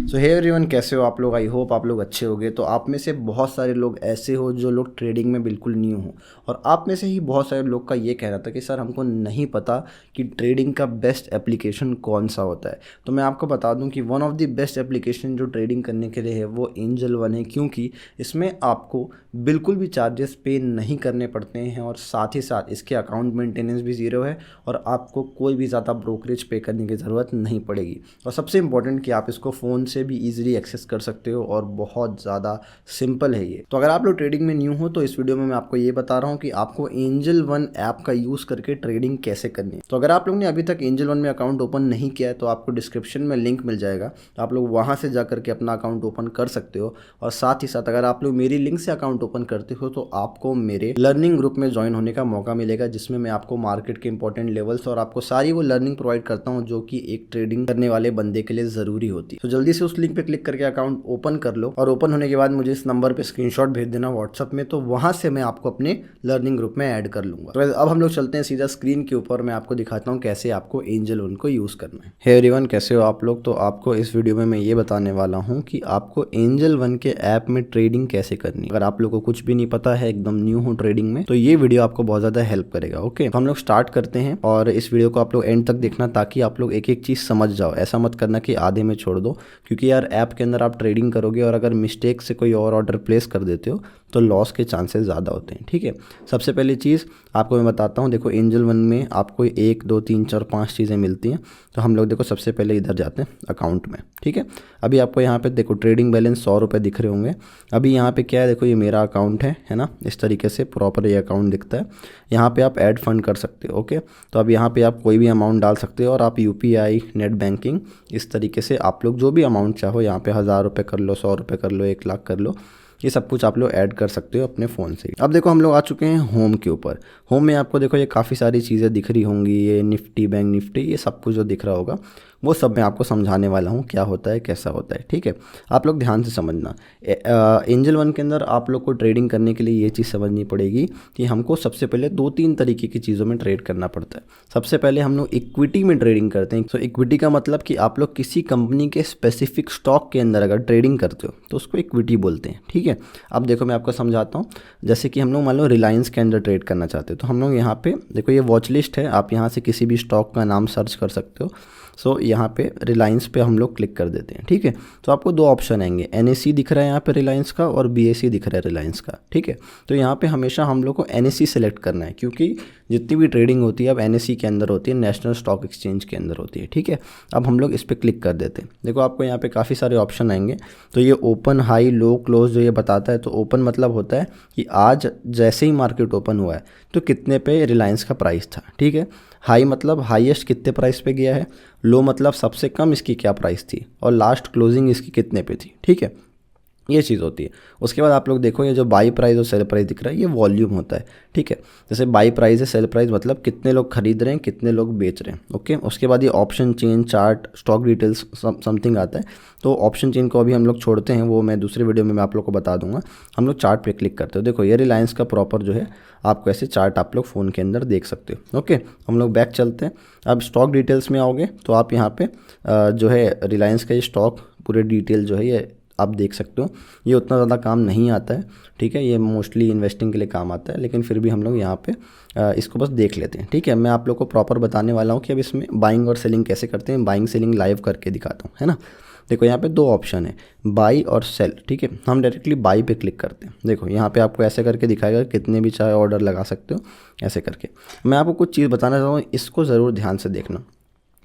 सो hey everyone, कैसे हो आप लोग? आई होप आप लोग अच्छे होंगे। तो आप में से बहुत सारे लोग ऐसे हो जो लोग ट्रेडिंग में बिल्कुल न्यू हो, और आप में से ही बहुत सारे लोग का ये कहना था कि सर हमको नहीं पता कि ट्रेडिंग का बेस्ट एप्लीकेशन कौन सा होता है। तो मैं आपको बता दूं कि one of the best application जो ट्रेडिंग करने के लिए है वो एंजल वन है, क्योंकि इसमें आपको बिल्कुल भी चार्जेस पे नहीं करने पड़ते हैं और साथ ही साथ इसके अकाउंट मेंटेनेंस भी ज़ीरो है और आपको कोई भी ज़्यादा ब्रोकरेज पे करने की ज़रूरत नहीं पड़ेगी। और सबसे इम्पॉर्टेंट कि आप इसको फ़ोन से भी इजीली एक्सेस कर सकते हो और बहुत ज़्यादा सिंपल है ये। तो अगर आप लोग ट्रेडिंग में न्यू हो तो इस वीडियो में मैं आपको ये बता रहा हूँ कि आपको एंजल वन ऐप का यूज़ करके ट्रेडिंग कैसे करनी है। तो अगर आप लोग ने अभी तक एंजल वन में अकाउंट ओपन नहीं किया है तो आपको डिस्क्रिप्शन में लिंक मिल जाएगा, तो आप लोग वहाँ से जा करके अपना अकाउंट ओपन कर सकते हो। और साथ ही साथ अगर आप लोग मेरी लिंक से अकाउंट ओपन करते हो तो आपको मेरे लर्निंग ग्रुप में ज्वाइन होने का मौका मिलेगा, जिसमें मैं आपको मार्केट के इंपॉर्टेंट लेवल्स और आपको सारी वो लर्निंग प्रोवाइड करता हूँ जो कि एक ट्रेडिंग करने वाले बंदे के लिए ज़रूरी होती है। तो जल्दी से उस लिंक पे क्लिक करके अकाउंट ओपन कर लो और ओपन होने के बाद मुझे इस नंबर पे स्क्रीनशॉट भेज देना व्हाट्सअप में, तो वहाँ से मैं आपको अपने लर्निंग ग्रुप में ऐड कर लूँगा। तो अब हम लोग चलते हैं सीधा स्क्रीन के ऊपर, मैं आपको दिखाता हूँ कैसे आपको एंजल वन को यूज़ करना है। हे एवरीवन, कैसे हो आप लोग? तो आपको इस वीडियो में मैं ये बताने वाला हूँ कि आपको एंजल वन के ऐप में ट्रेडिंग कैसे करनी है। अगर आप लोग को कुछ भी नहीं पता है, एकदम न्यू हो ट्रेडिंग में, तो ये वीडियो आपको बहुत ज़्यादा हेल्प करेगा। ओके, तो हम लोग स्टार्ट करते हैं और इस वीडियो को आप लोग एंड तक देखना ताकि आप लोग एक एक चीज़ समझ जाओ। ऐसा मत करना कि आधे में छोड़ दो, क्योंकि यार ऐप के अंदर आप ट्रेडिंग करोगे और अगर मिस्टेक से कोई और ऑर्डर प्लेस कर देते हो तो लॉस के चांसेस ज़्यादा होते हैं। ठीक है, सबसे पहली चीज़ आपको मैं बताता हूँ। देखो, एंजल वन में आपको 1 2 3 4 5 चीज़ें मिलती हैं। तो हम लोग देखो सबसे पहले इधर जाते हैं अकाउंट में। ठीक है, अभी आपको यहाँ पे देखो ट्रेडिंग बैलेंस 100 रुपये दिख रहे होंगे। अभी यहाँ पे क्या है, देखो ये मेरा अकाउंट है ना, इस तरीके से प्रॉपर ये अकाउंट दिखता है। यहाँ पे आप ऐड फंड कर सकते हो। ओके, तो अब यहाँ पे आप कोई भी अमाउंट डाल सकते हो और आप UPI, नेट बैंकिंग, इस तरीके से आप लोग जो भी अमाउंट चाहो, यहाँ पे 1000 रुपये कर लो, 100 रुपये कर लो, 1 लाख कर लो, ये सब कुछ आप लोग ऐड कर सकते हो अपने फ़ोन से। अब देखो हम लोग आ चुके हैं होम के ऊपर। होम में आपको देखो ये काफ़ी सारी चीज़ें दिख रही होंगी, ये निफ्टी, बैंक निफ्टी, ये सब कुछ जो दिख रहा होगा वो सब मैं आपको समझाने वाला हूँ क्या होता है, कैसा होता है। ठीक है, आप लोग ध्यान से समझना। एंजल वन के अंदर आप लोग को ट्रेडिंग करने के लिए ये चीज़ समझनी पड़ेगी कि हमको सबसे पहले 2-3 तरीके की चीज़ों में ट्रेड करना पड़ता है। सबसे पहले हम लोग इक्विटी में ट्रेडिंग करते हैं। तो इक्विटी का मतलब कि आप लोग किसी कंपनी के स्पेसिफिक स्टॉक के अंदर अगर ट्रेडिंग करते हो तो उसको इक्विटी बोलते हैं। ठीक है, अब देखो मैं आपको समझाता हूँ। जैसे कि हम लोग मान लो रिलायंस के अंदर ट्रेड करना चाहते हो, तो हम लोग यहाँ पे देखो ये वॉच लिस्ट है, आप यहाँ से किसी भी स्टॉक का नाम सर्च कर सकते हो। सो यहाँ पे रिलायंस पे हम लोग क्लिक कर देते हैं। ठीक है, तो आपको 2 ऑप्शन आएंगे, NSE दिख रहा है यहाँ पे रिलायंस का और BSE दिख रहा है रिलायंस का। ठीक है, तो यहाँ पे हमेशा हम लोग को NSE सेलेक्ट करना है, क्योंकि जितनी भी ट्रेडिंग होती है अब NSE के अंदर होती है, नेशनल स्टॉक एक्सचेंज के अंदर होती है। ठीक है, अब हम लोग इस पर क्लिक कर देते हैं। देखो आपको यहाँ पे काफ़ी सारे ऑप्शन आएंगे। तो ये ओपन, हाई, लो, क्लोज जो ये बताता है, तो ओपन मतलब होता है कि आज जैसे ही मार्केट ओपन हुआ है तो कितने पे रिलायंस का प्राइस था। ठीक है, हाई मतलब हाईएस्ट कितने प्राइस पे गया है, लो मतलब सबसे कम इसकी क्या प्राइस थी, और लास्ट क्लोजिंग इसकी कितने पे थी। ठीक है, ये चीज़ होती है। उसके बाद आप लोग देखो ये जो बाई प्राइस और सेल प्राइस दिख रहा है, ये वॉल्यूम होता है। ठीक है, जैसे बाई प्राइस है, सेल प्राइस मतलब कितने लोग खरीद रहे हैं, कितने लोग बेच रहे हैं। ओके, उसके बाद ये option chain, chart, stock details something आता है। तो ऑप्शन चेन को अभी हम लोग छोड़ते हैं, वो मैं दूसरे वीडियो में मैं आप लोग को बता दूंगा। हम लोग चार्ट पे क्लिक करते हो। देखो ये रिलायंस का प्रॉपर जो है आपको ऐसे चार्ट आप लोग फ़ोन के अंदर देख सकते हो। ओके, हम लोग बैक चलते हैं। अब स्टॉक डिटेल्स में आओगे तो आप यहाँ पे जो है रिलायंस का ये स्टॉक पूरे डिटेल जो है ये आप देख सकते हो। ये उतना ज़्यादा काम नहीं आता है। ठीक है, ये मोस्टली इन्वेस्टिंग के लिए काम आता है, लेकिन फिर भी हम लोग यहाँ पे इसको बस देख लेते हैं। ठीक है, मैं आप लोग को प्रॉपर बताने वाला हूँ कि अब इसमें बाइंग और सेलिंग कैसे करते हैं। बाइंग सेलिंग लाइव करके दिखाता हूँ, है ना। देखो यहाँ पे 2 ऑप्शन है, बाई और सेल। ठीक है, हम डायरेक्टली बाई पे क्लिक करते हैं। देखो यहाँ पे आपको ऐसे करके दिखाएगा, कितने भी चाहे ऑर्डर लगा सकते हो ऐसे करके। मैं आपको कुछ चीज़ बताना चाहता हूँ, इसको ज़रूर ध्यान से देखना।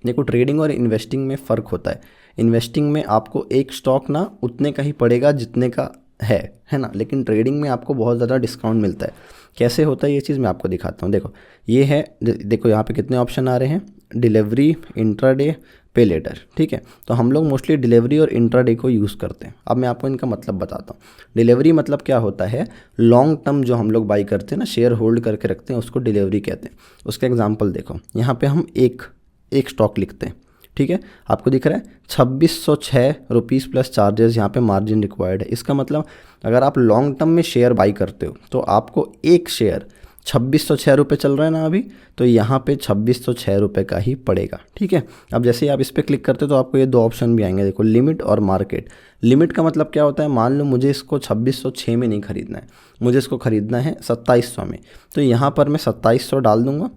देखो ट्रेडिंग और इन्वेस्टिंग में फ़र्क होता है। इन्वेस्टिंग में आपको एक स्टॉक ना उतने का ही पड़ेगा जितने का है ना, लेकिन ट्रेडिंग में आपको बहुत ज़्यादा डिस्काउंट मिलता है। कैसे होता है ये चीज़ मैं आपको दिखाता हूँ। देखो ये है, देखो यहाँ पे कितने ऑप्शन आ रहे हैं, डिलीवरी, इंट्राडे, पे लेटर। ठीक है, तो हम लोग मोस्टली डिलीवरी और इंट्राडे को यूज़ करते हैं। अब मैं आपको इनका मतलब बताता हूँ। डिलीवरी मतलब क्या होता है, लॉन्ग टर्म जो हम लोग बाई करते हैं ना, शेयर होल्ड करके रखते हैं, उसको डिलीवरी कहते हैं। उसका एग्जाम्पल देखो, यहाँ पर हम एक स्टॉक लिखते हैं। ठीक है, आपको दिख रहा है 2606 रुपीज़ प्लस चार्जेस, यहाँ पे मार्जिन रिक्वायर्ड है। इसका मतलब अगर आप लॉन्ग टर्म में शेयर बाई करते हो तो आपको एक शेयर 2606 रुपये चल रहा है ना अभी, तो यहाँ पे 2606 रुपये का ही पड़ेगा। ठीक है, अब जैसे ही आप इस पर क्लिक करते हो तो आपको ये दो ऑप्शन भी आएंगे, देखो लिमिट और मार्केट। लिमिट का मतलब क्या होता है, मान लो मुझे इसको 2606 में नहीं खरीदना है, मुझे इसको खरीदना है 2700 में, तो यहाँ पर मैं 2700 डाल दूँगा।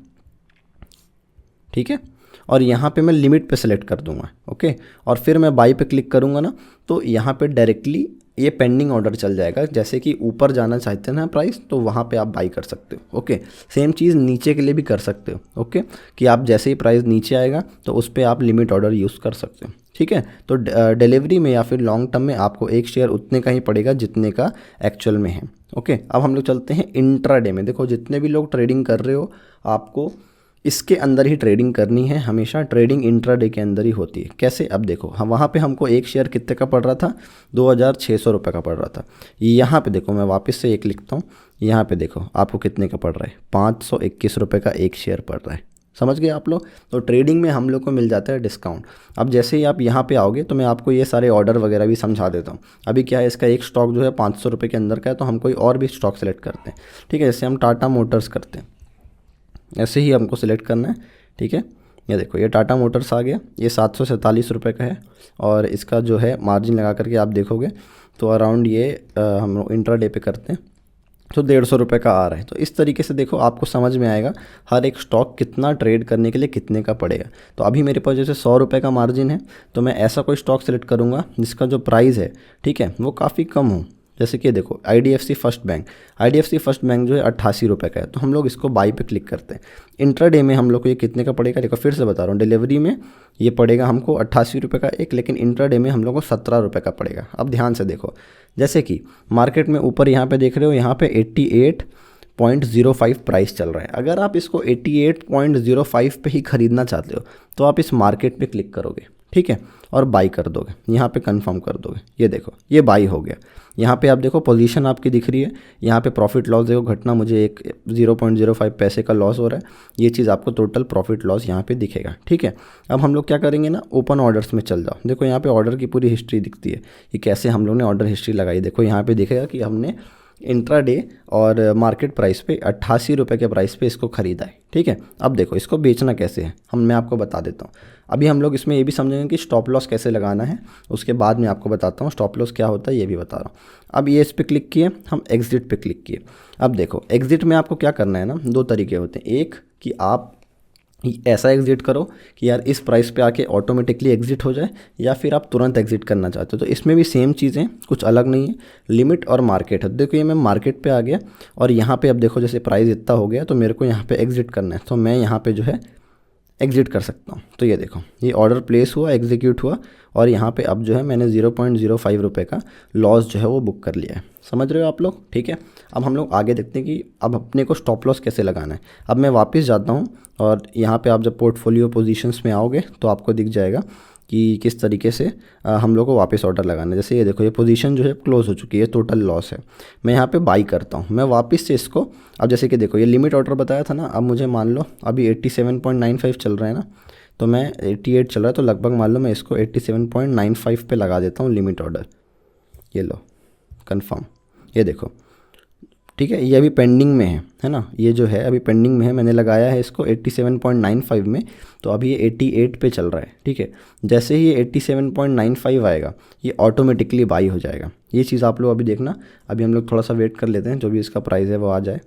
ठीक है, और यहाँ पे मैं लिमिट पे सेलेक्ट कर दूंगा। ओके, और फिर मैं बाई पे क्लिक करूँगा ना, तो यहाँ पे डायरेक्टली ये पेंडिंग ऑर्डर चल जाएगा। जैसे कि ऊपर जाना चाहते हैं ना प्राइस, तो वहाँ पे आप बाई कर सकते हो। ओके, सेम चीज़ नीचे के लिए भी कर सकते हो। ओके, कि आप जैसे ही प्राइस नीचे आएगा तो उस पर आप लिमिट ऑर्डर यूज़ कर सकते हो। ठीक है, तो डिलीवरी में या फिर लॉन्ग टर्म में आपको एक शेयर उतने का ही पड़ेगा जितने का एक्चुअल में है। ओके, अब हम लोग चलते हैं इंट्राडे में। देखो जितने भी लोग ट्रेडिंग कर रहे हो, आपको इसके अंदर ही ट्रेडिंग करनी है। हमेशा ट्रेडिंग इंट्राडे के अंदर ही होती है। कैसे, अब देखो हम वहाँ पे हमको एक शेयर कितने का पड़ रहा था, 2600 रुपये का पड़ रहा था। यहाँ पे देखो मैं वापस से एक लिखता हूँ, यहाँ पे देखो आपको कितने का पड़ रहा है, 521 रुपये का एक शेयर पड़ रहा है। समझ गए आप लोग। तो ट्रेडिंग में हम लोग को मिल जाता है डिस्काउंट। अब जैसे ही आप यहाँ पे आओगे तो मैं आपको ये सारे ऑर्डर वगैरह भी समझा देता हूँ। अभी क्या है, इसका एक स्टॉक जो है 500 रुपये के अंदर का है, तो हम कोई और भी स्टॉक सेलेक्ट करते हैं। ठीक है, जैसे हम टाटा मोटर्स करते हैं, ऐसे ही हमको सिलेक्ट करना है। ठीक है, ये देखो ये टाटा मोटर्स आ गया, ये 747 रुपये का है, और इसका जो है मार्जिन लगा करके आप देखोगे तो अराउंड ये हम लोग इंट्राडे पे करते हैं तो 150 रुपये का आ रहा है। तो इस तरीके से देखो आपको समझ में आएगा हर एक स्टॉक कितना ट्रेड करने के लिए कितने का पड़ेगा। तो अभी मेरे पास जैसे 100 रुपये का मार्जिन है, तो मैं ऐसा कोई स्टॉक सेलेक्ट करूँगा जिसका जो प्राइस है, ठीक है, वो काफ़ी कम हो। जैसे कि देखो IDFC फर्स्ट बैंक जो है 88 रुपये का है, तो हम लोग इसको बाई पे क्लिक करते हैं। इंट्राडे में हम लोग को ये कितने का पड़ेगा, देखो फिर से बता रहा हूँ, डिलीवरी में ये पड़ेगा हमको 88 रुपये का एक, लेकिन इंट्राडे में हम लोग को 17 रुपये का पड़ेगा। अब ध्यान से देखो, जैसे कि मार्केट में ऊपर यहाँ पे देख रहे हो, यहाँ पे 88.05 प्राइस चल रहा है। अगर आप इसको 88.05 पे ही ख़रीदना चाहते हो तो आप इस मार्केट पे क्लिक करोगे, ठीक है, और बाई कर दोगे, यहाँ पे कंफर्म कर दोगे। ये देखो ये बाई हो गया। यहाँ पे आप देखो पोजीशन आपकी दिख रही है, यहाँ पे प्रॉफिट लॉस देखो घटना, मुझे एक 0.05 पैसे का लॉस हो रहा है। ये चीज़ आपको टोटल प्रॉफिट लॉस यहाँ पे दिखेगा। ठीक है, अब हम लोग क्या करेंगे ना, ओपन ऑर्डर्स में चल जाओ। देखो यहाँ पे ऑर्डर की पूरी हिस्ट्री दिखती है कि कैसे हम लोग ने ऑर्डर हिस्ट्री लगाई। देखो यहाँ पे दिखेगा कि हमने इंट्राडे और मार्केट प्राइस पे 88 रुपये के प्राइस पे इसको ख़रीदा है। ठीक है, अब देखो इसको बेचना कैसे है, मैं आपको बता देता हूँ। अभी हम लोग इसमें ये भी समझेंगे कि स्टॉप लॉस कैसे लगाना है, उसके बाद मैं आपको बताता हूँ स्टॉप लॉस क्या होता है, ये भी बता रहा हूँ। अब ये इस पर क्लिक किए, हम एग्जिट पे क्लिक किए। अब देखो एग्जिट में आपको क्या करना है ना, दो तरीके होते हैं। एक कि आप ऐसा एग्जिट करो कि यार इस प्राइस पे आके ऑटोमेटिकली एग्जिट हो जाए, या फिर आप तुरंत एग्जिट करना चाहते हो। तो इसमें भी सेम चीज़ें, कुछ अलग नहीं है। लिमिट और मार्केट है। देखो ये मैं मार्केट पे आ गया, और यहाँ पे अब देखो जैसे प्राइस इतना हो गया तो मेरे को यहाँ पे एग्जिट करना है, तो मैं यहाँ पे जो है एग्जिट कर सकता हूँ। तो ये देखो ये ऑर्डर प्लेस हुआ, एग्जीक्यूट हुआ, और यहाँ पे अब जो है मैंने 0.05 रुपये का लॉस जो है वो बुक कर लिया है। समझ रहे हो आप लोग। ठीक है, अब हम लोग आगे देखते हैं कि अब अपने को स्टॉप लॉस कैसे लगाना है। अब मैं वापस जाता हूँ, और यहाँ पे आप जब पोर्टफोलियो पोजीशंस में आओगे तो आपको दिख जाएगा कि किस तरीके से हम लोग को वापस ऑर्डर लगाना है। जैसे ये देखो ये पोजीशन जो है क्लोज हो चुकी है, टोटल लॉस है। मैं यहाँ पे बाई करता हूँ, मैं वापस से इसको, अब जैसे कि देखो ये लिमिट ऑर्डर बताया था ना, अब मुझे मान लो अभी 87.95 चल रहा है ना, तो मैं 88 चल रहा है, तो लगभग मान लो मैं इसको 87.95 पे लगा देता हूँ लिमिट ऑर्डर। ये लो कंफर्म, ये देखो। ठीक है, ये अभी पेंडिंग में है ना, ये जो है अभी पेंडिंग में है। मैंने लगाया है इसको 87.95 में, तो अभी ये 88 पे चल रहा है। ठीक है, जैसे ही ये 87.95 आएगा ये ऑटोमेटिकली बाई हो जाएगा। ये चीज़ आप लोग अभी देखना। अभी हम लोग थोड़ा सा वेट कर लेते हैं, जो भी इसका प्राइस है वो आ जाए।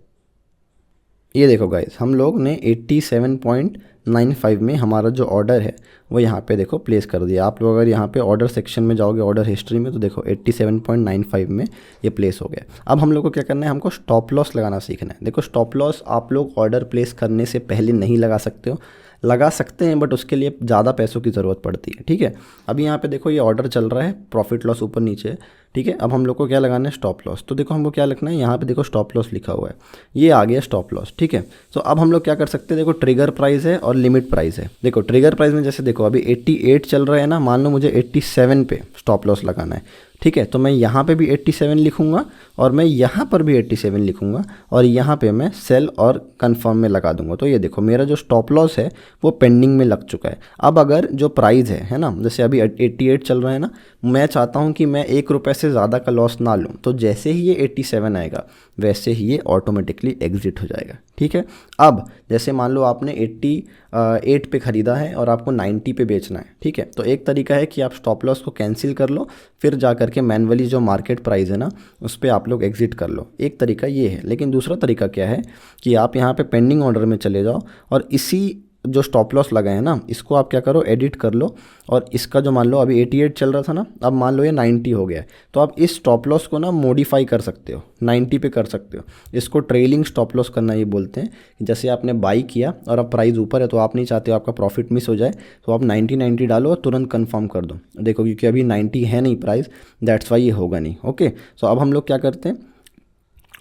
ये देखो गाइस, हम लोग ने 87.95 में हमारा जो ऑर्डर है वो यहाँ पे देखो प्लेस कर दिया। आप लोग अगर यहाँ पे ऑर्डर सेक्शन में जाओगे, ऑर्डर हिस्ट्री में, तो देखो 87.95 में ये प्लेस हो गया। अब हम लोग को क्या करना है, हमको स्टॉप लॉस लगाना सीखना है। देखो स्टॉप लॉस आप लोग ऑर्डर प्लेस करने से पहले नहीं लगा सकते हो, लगा सकते हैं बट उसके लिए ज़्यादा पैसों की ज़रूरत पड़ती है। ठीक है, अभी यहाँ पे देखो ये ऑर्डर चल रहा है, प्रॉफिट लॉस ऊपर नीचे है। ठीक है, अब हम लोग को क्या लगाना है, स्टॉप लॉस। तो देखो हमको क्या लिखना है, यहाँ पे देखो स्टॉप लॉस लिखा हुआ है, ये आ गया स्टॉप लॉस। ठीक है, तो अब हम लोग क्या कर सकते हैं, देखो ट्रिगर प्राइस है और लिमिट प्राइस है। देखो ट्रिगर प्राइस में जैसे देखो अभी 88 चल रहा है ना, मान लो मुझे 87 पे स्टॉप लॉस लगाना है। ठीक है, तो मैं यहाँ पे भी 87 लिखूंगा, और मैं यहाँ पर भी 87 लिखूंगा, और यहाँ पे मैं सेल और कंफर्म में लगा दूंगा। तो ये देखो मेरा जो स्टॉप लॉस है वो पेंडिंग में लग चुका है। अब अगर जो प्राइस है ना, जैसे अभी 88 चल रहा है ना, मैं चाहता हूँ कि मैं 1 रुपये से ज़्यादा का लॉस ना लूँ, तो जैसे ही ये 87 आएगा वैसे ही ये ऑटोमेटिकली एग्जिट हो जाएगा। ठीक है। अब जैसे मान लो आपने 88 पे ख़रीदा है और आपको 90 पे बेचना है। ठीक है, तो एक तरीका है कि आप स्टॉप लॉस को कैंसिल कर लो, फिर जा करके मैनुअली जो मार्केट प्राइस है ना उस पर आप लोग एग्जिट कर लो। एक तरीका ये है। लेकिन दूसरा तरीका क्या है कि आप यहाँ पे पेंडिंग ऑर्डर में चले जाओ और इसी जो स्टॉप लॉस लगा है ना इसको आप क्या करो, एडिट कर लो, और इसका जो मान लो अभी 88 चल रहा था ना, अब मान लो ये 90 हो गया है, तो आप इस स्टॉप लॉस को ना मॉडिफाई कर सकते हो, 90 पे कर सकते हो। इसको ट्रेलिंग स्टॉप लॉस करना ये बोलते हैं। जैसे आपने बाई किया और अब प्राइस ऊपर है तो आप नहीं चाहते हो आपका प्रॉफिट मिस हो जाए, तो आप 90 डालो और तुरंत कन्फर्म कर दो। देखो क्योंकि अभी 90 है नहीं प्राइस, दैट्स वाई ये होगा नहीं। ओके, तो अब हम लोग क्या करते हैं,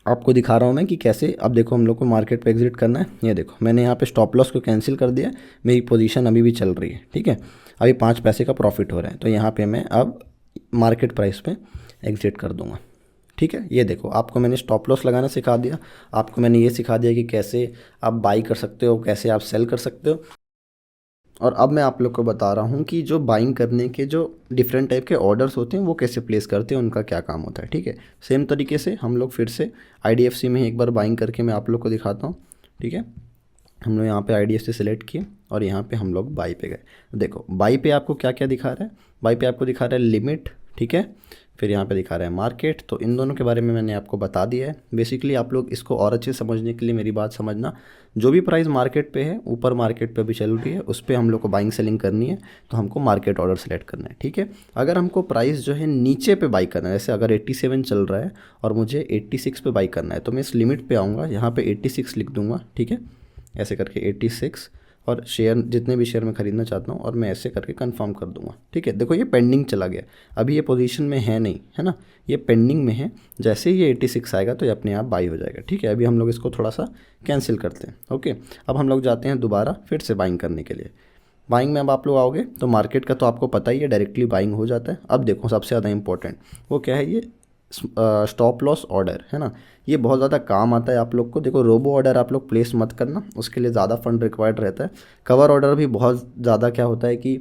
आपको दिखा रहा हूँ मैं कि कैसे। अब देखो हम लोग को मार्केट पे एग्जिट करना है। ये देखो मैंने यहाँ पे स्टॉप लॉस को कैंसिल कर दिया, मेरी पोजीशन अभी भी चल रही है। ठीक है, अभी 5 पैसे का प्रॉफिट हो रहा है, तो यहाँ पे मैं अब मार्केट प्राइस पे एग्जिट कर दूंगा। ठीक है, ये देखो आपको मैंने स्टॉप लॉस लगाना सिखा दिया, आपको मैंने ये सिखा दिया कि कैसे आप बाई कर सकते हो, कैसे आप सेल कर सकते हो। और अब मैं आप लोग को बता रहा हूँ कि जो बाइंग करने के जो डिफरेंट टाइप के ऑर्डर्स होते हैं वो कैसे प्लेस करते हैं, उनका क्या काम होता है। ठीक है, सेम तरीके से हम लोग फिर से IDFC में ही एक बार बाइंग करके मैं आप लोग को दिखाता हूँ। ठीक है, हम लोग यहाँ पे IDFC सेलेक्ट किए और यहाँ पे हम लोग बाई पे गए। देखो बाई पे आपको क्या क्या दिखा रहा है, बाई पे आपको दिखा रहा है लिमिट। ठीक है, फिर यहाँ पे दिखा रहा है मार्केट। तो इन दोनों के बारे में मैंने आपको बता दिया है। बेसिकली आप लोग इसको और अच्छे समझने के लिए मेरी बात समझना, जो भी प्राइस मार्केट पे है, ऊपर मार्केट पे भी चल रही है, उस पर हम लोग को बाइंग सेलिंग करनी है, तो हमको मार्केट ऑर्डर सेलेक्ट करना है। ठीक है, अगर हमको प्राइस जो है नीचे पे बाई करना है, जैसे अगर 87 चल रहा है और मुझे 86 पे बाई करना है, तो मैं इस लिमिट पे आऊँगा, यहाँ पे 86 लिख दूँगा। ठीक है, ऐसे करके 86 और शेयर जितने भी शेयर मैं ख़रीदना चाहता हूँ और मैं ऐसे करके कंफर्म कर दूंगा। ठीक है, देखो ये पेंडिंग चला गया, अभी ये पोजीशन में है नहीं, है ना, ये पेंडिंग में है। जैसे ही ये 86 आएगा तो ये अपने आप बाई हो जाएगा। ठीक है, अभी हम लोग इसको थोड़ा सा कैंसिल करते हैं। ओके, अब हम लोग जाते हैं दोबारा फिर से बाइंग करने के लिए। बाइंग में अब आप लोग आओगे तो मार्केट का तो आपको पता ही है, डायरेक्टली बाइंग हो जाता है। अब देखो सबसे ज़्यादा इंपॉर्टेंट वो क्या है, ये स्टॉप लॉस ऑर्डर है ना, ये बहुत ज़्यादा काम आता है आप लोग को। देखो रोबो ऑर्डर आप लोग प्लेस मत करना, उसके लिए ज़्यादा फंड रिक्वायर्ड रहता है। कवर ऑर्डर भी बहुत ज़्यादा क्या होता है कि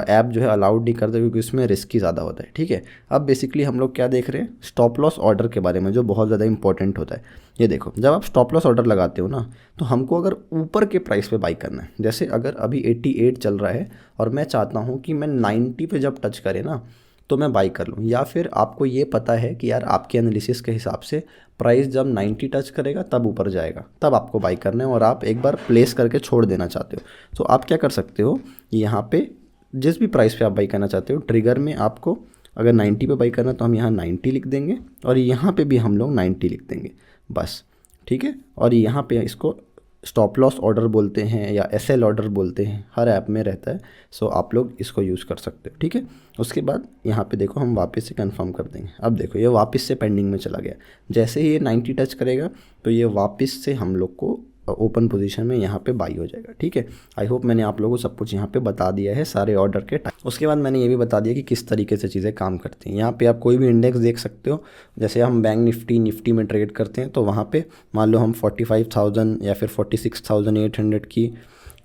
ऐप जो है अलाउड नहीं करते, क्योंकि उसमें रिस्क ही ज़्यादा होता है। ठीक है, अब बेसिकली हम लोग क्या देख रहे हैं, स्टॉप लॉस ऑर्डर के बारे में, जो बहुत ज़्यादा इंपॉर्टेंट होता है। ये देखो जब आप स्टॉप लॉस ऑर्डर लगाते हो ना, तो हमको अगर ऊपर के प्राइस पे बाई करना है, जैसे अगर अभी 88 चल रहा है और मैं चाहता हूँ कि मैं 90 पे जब टच करे ना तो मैं बाई कर लूँ, या फिर आपको ये पता है कि यार आपके एनालिसिस के हिसाब से प्राइस जब 90 टच करेगा तब ऊपर जाएगा, तब आपको बाई करना है, और आप एक बार प्लेस करके छोड़ देना चाहते हो, तो आप क्या कर सकते हो, यहाँ पे जिस भी प्राइस पे आप बाई करना चाहते हो, ट्रिगर में आपको अगर 90 पे बाई करना तो हम यहाँ 90 लिख देंगे और यहाँ पे भी हम लोग 90 लिख देंगे बस। ठीक है, और यहाँ पे इसको स्टॉप लॉस ऑर्डर बोलते हैं या SL ऑर्डर बोलते हैं, हर ऐप में रहता है। सो आप लोग इसको यूज़ कर सकते हो। ठीक है, उसके बाद यहाँ पे देखो हम वापस से कंफर्म कर देंगे। अब देखो ये वापस से पेंडिंग में चला गया, जैसे ही ये 90 टच करेगा तो ये वापस से हम लोग को ओपन पोजीशन में यहाँ पे बाई हो जाएगा। ठीक है, आई होप मैंने आप लोगों को सब कुछ यहाँ पे बता दिया है, सारे ऑर्डर के टाइम। उसके बाद मैंने ये भी बता दिया कि किस तरीके से चीज़ें काम करती हैं। यहाँ पे आप कोई भी इंडेक्स देख सकते हो, जैसे हम बैंक निफ्टी में ट्रेड करते हैं, तो वहाँ पे मान लो हम 45,000 या फिर 46,800 की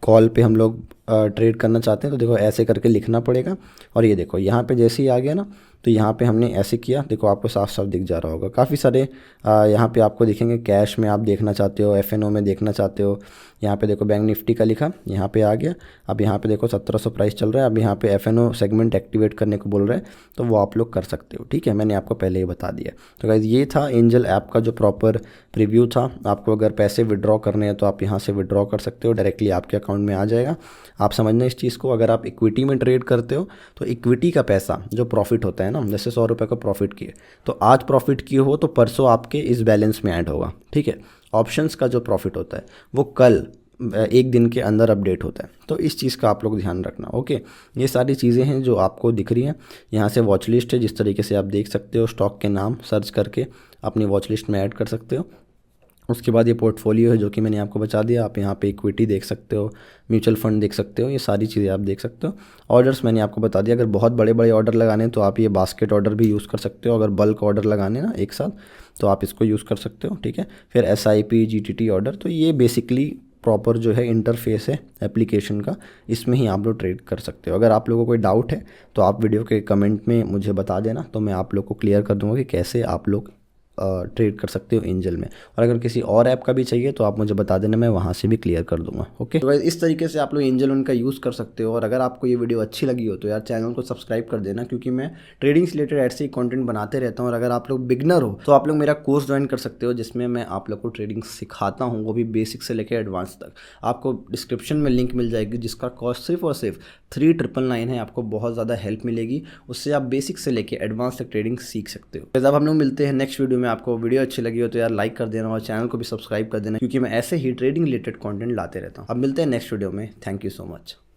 कॉल पे हम लोग ट्रेड करना चाहते हैं, तो देखो ऐसे करके लिखना पड़ेगा। और ये देखो यहाँ पे जैसे ही आ गया ना, तो यहाँ पे हमने ऐसे किया, देखो आपको साफ साफ दिख जा रहा होगा। काफ़ी सारे यहाँ पे आपको दिखेंगे, कैश में आप देखना चाहते हो, FNO में देखना चाहते हो, यहाँ पे देखो बैंक निफ्टी का लिखा, यहाँ पे आ गया। अब यहाँ पे देखो 1700 प्राइस चल रहा है, अब यहाँ पे FNO सेगमेंट एक्टिवेट करने को बोल रहा है, तो वो आप लोग कर सकते हो। ठीक है, मैंने आपको पहले ही बता दिया। तो गाइस ये था एंजल ऐप का जो प्रॉपर प्रीव्यू था। आपको अगर पैसे विड्रॉ करने हैं तो आप यहाँ से विड्रॉ कर सकते हो, डायरेक्टली आपके अकाउंट में आ जाएगा। आप समझना इस चीज़ को, अगर आप इक्विटी में ट्रेड करते हो तो इक्विटी का पैसा जो प्रॉफिट होता है ना, जैसे 100 रुपये का प्रॉफिट किए, तो आज प्रॉफिट किए हो तो परसों आपके इस बैलेंस में ऐड होगा। ठीक है, ऑप्शंस का जो प्रॉफिट होता है वो कल 1 दिन के अंदर अपडेट होता है, तो इस चीज़ का आप लोग ध्यान रखना। ओके, ये सारी चीज़ें हैं जो आपको दिख रही हैं। यहाँ से वॉच लिस्ट है, जिस तरीके से आप देख सकते हो, स्टॉक के नाम सर्च करके अपनी वॉच लिस्ट में ऐड कर सकते हो। उसके बाद ये पोर्टफोलियो है जो कि मैंने आपको बता दिया। आप यहाँ पे इक्विटी देख सकते हो, म्यूचुअल फंड देख सकते हो, ये सारी चीज़ें आप देख सकते हो। ऑर्डर्स मैंने आपको बता दिया, अगर बहुत बड़े बड़े ऑर्डर लगाने हैं तो आप ये बास्केट ऑर्डर भी यूज़ कर सकते हो। अगर बल्क ऑर्डर लगाने ना एक साथ तो आप इसको यूज़ कर सकते हो। ठीक है, फिर SIP GTT ऑर्डर, तो ये बेसिकली प्रॉपर जो है इंटरफेस है एप्लीकेशन का, इसमें ही आप लोग ट्रेड कर सकते हो। अगर आप लोगों को कोई डाउट है तो आप वीडियो के कमेंट में मुझे बता देना, तो मैं आप लोग को क्लियर कर दूंगा कि कैसे आप लोग ट्रेड कर सकते हो एंजल में। और अगर किसी और ऐप का भी चाहिए तो आप मुझे बता देना, मैं वहाँ से भी क्लियर कर दूंगा। ओके, तो इस तरीके से आप लोग एंजल उनका यूज़ कर सकते हो। और अगर आपको ये वीडियो अच्छी लगी हो तो यार चैनल को सब्सक्राइब कर देना, क्योंकि मैं ट्रेडिंग से रिलेटेड ऐसे ही कंटेंट बनाते रहता हूँ। और अगर आप लोग बिगनर हो तो आप लोग मेरा कोर्स ज्वाइन कर सकते हो, जिसमें मैं आप लोग को ट्रेडिंग सिखाता हूँ, वो भी बेसिक से लेकर एडवांस तक। आपको डिस्क्रिप्शन में लिंक मिल जाएगी, जिसका कॉस्ट सिर्फ और सिर्फ 3999 है। आपको बहुत ज़्यादा हेल्प मिलेगी, उससे आप बेसिक से लेकर एडवांस तक ट्रेडिंग सीख सकते हो। जब हम लोग मिलते हैं नेक्स्ट वीडियो में, आपको वीडियो अच्छी लगी हो तो यार लाइक कर देना और चैनल को भी सब्सक्राइब कर देना, क्योंकि मैं ऐसे ही ट्रेडिंग रिलेटेड कंटेंट लाते रहता हूँ। अब मिलते हैं नेक्स्ट वीडियो में। Thank you so much.